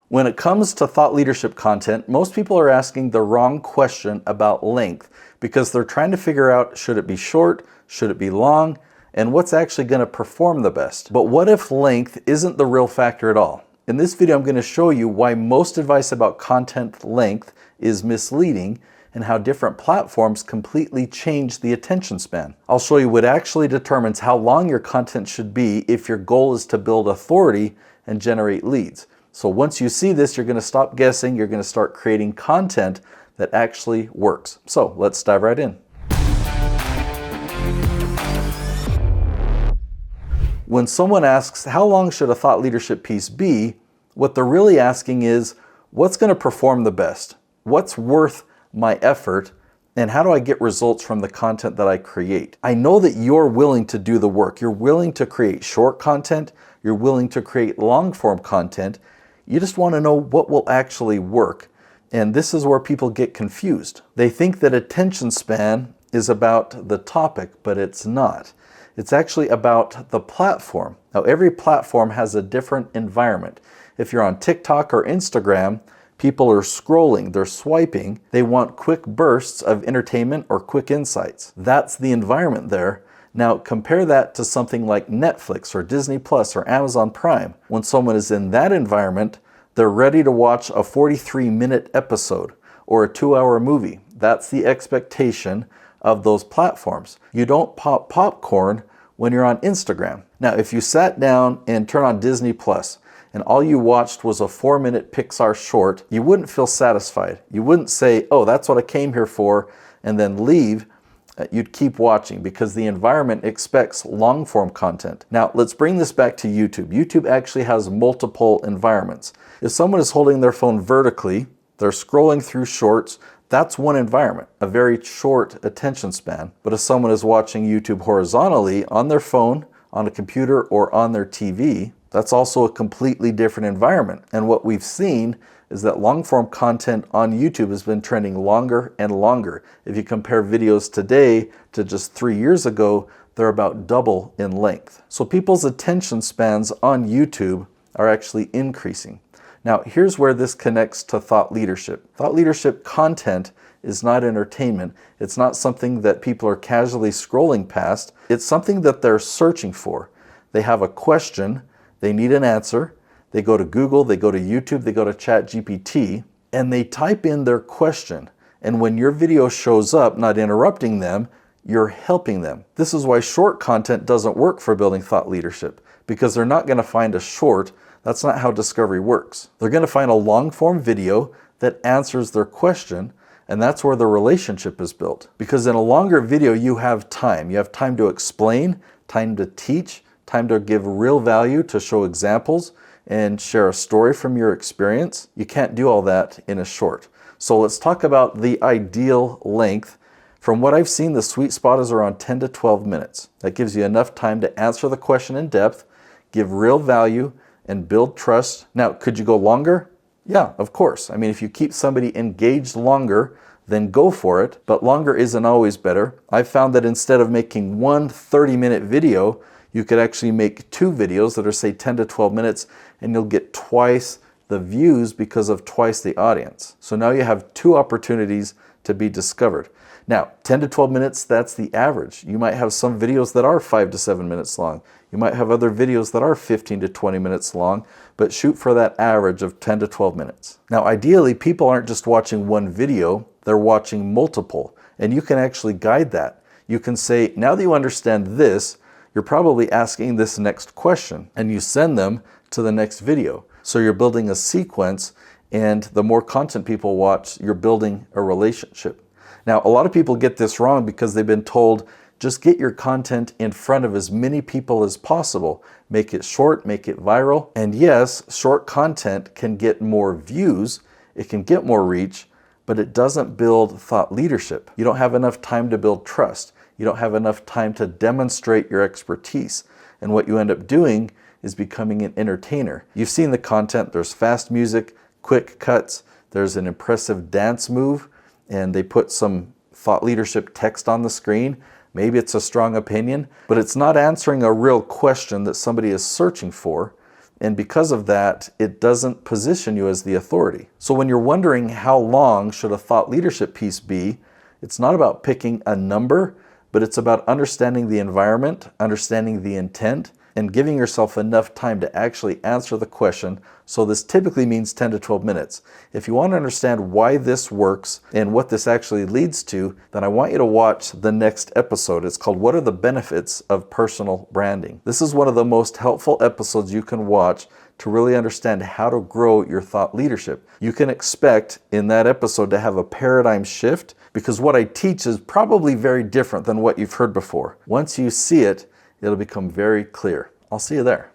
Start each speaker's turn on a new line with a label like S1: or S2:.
S1: When it comes to thought leadership content, most people are asking the wrong question about length because they're trying to figure out, should it be short, should it be long, and what's actually going to perform the best. But what if length isn't the real factor at all? In this video, I'm going to show you why most advice about content length is misleading and how different platforms completely change the attention span. I'll show you what actually determines how long your content should be if your goal is to build authority and generate leads. So once you see this, you're going to stop guessing, you're going to start creating content that actually works. So let's dive right in. When someone asks, how long should a thought leadership piece be? What they're really asking is, what's going to perform the best? What's worth my effort? And how do I get results from the content that I create? I know that you're willing to do the work. You're willing to create short content. You're willing to create long form content. You just want to know what will actually work. And this is where people get confused. They think that attention span is about the topic, but it's not. It's actually about the platform. Now, every platform has a different environment. If you're on TikTok or Instagram, people are scrolling, they're swiping, they want quick bursts of entertainment or quick insights. That's the environment there. Now compare that to something like Netflix or Disney Plus or Amazon Prime. When someone is in that environment, they're ready to watch a 43-minute episode or a 2-hour movie. That's the expectation of those platforms. You don't pop popcorn when you're on Instagram. Now, if you sat down and turned on Disney Plus and all you watched was a 4-minute Pixar short, you wouldn't feel satisfied. You wouldn't say, oh, that's what I came here for, and then leave. You'd keep watching because the environment expects long form content. Now let's bring this back to YouTube. YouTube actually has multiple environments. If someone is holding their phone vertically, they're scrolling through shorts, that's one environment, a very short attention span. But if someone is watching YouTube horizontally on their phone, on a computer, or on their TV, that's also a completely different environment. And what we've seen is that long-form content on YouTube has been trending longer and longer. If you compare videos today to just 3 years ago, they're about double in length. So people's attention spans on YouTube are actually increasing. Now, here's where this connects to thought leadership. Thought leadership content is not entertainment. It's not something that people are casually scrolling past. It's something that they're searching for. They have a question, they need an answer. They go to Google, they go to YouTube, they go to ChatGPT, and they type in their question. And when your video shows up, not interrupting them, you're helping them. This is why short content doesn't work for building thought leadership, because they're not going to find a short. That's not how discovery works. They're going to find a long form video that answers their question, and that's where the relationship is built. Because in a longer video, you have time. You have time to explain, time to teach, time to give real value, to show examples, and share a story from your experience. You can't do all that in a short. So let's talk about the ideal length. From what I've seen, the sweet spot is around 10 to 12 minutes. That gives you enough time to answer the question in depth, give real value, and build trust. Now, could you go longer? Yeah, of course. I mean, if you keep somebody engaged longer, then go for it. But longer isn't always better. I've found that instead of making one 30-minute video, you could actually make 2 videos that are, say, 10 to 12 minutes, and you'll get twice the views because of twice the audience. So now you have 2 opportunities to be discovered. Now, 10 to 12 minutes, that's the average. You might have some videos that are 5 to 7 minutes long. You might have other videos that are 15 to 20 minutes long, but shoot for that average of 10 to 12 minutes. Now, ideally, people aren't just watching one video, they're watching multiple, and you can actually guide that. You can say, now that you understand this, you're probably asking this next question, and you send them to the next video. So you're building a sequence, and the more content people watch, you're building a relationship. Now, a lot of people get this wrong because they've been told, just get your content in front of as many people as possible. Make it short, make it viral. And yes, short content can get more views, it can get more reach, but it doesn't build thought leadership. You don't have enough time to build trust. You don't have enough time to demonstrate your expertise. And what you end up doing is becoming an entertainer. You've seen the content. There's fast music, quick cuts. There's an impressive dance move, and they put some thought leadership text on the screen. Maybe it's a strong opinion, but it's not answering a real question that somebody is searching for. And because of that, it doesn't position you as the authority. So when you're wondering how long should a thought leadership piece be, it's not about picking a number, but it's about understanding the environment, understanding the intent, and giving yourself enough time to actually answer the question. So this typically means 10 to 12 minutes. If you want to understand why this works and what this actually leads to, then I want you to watch the next episode. It's called What Are the Benefits of Personal Branding? This is one of the most helpful episodes you can watch to really understand how to grow your thought leadership. You can expect in that episode to have a paradigm shift because what I teach is probably very different than what you've heard before. Once you see it, it'll become very clear. I'll see you there.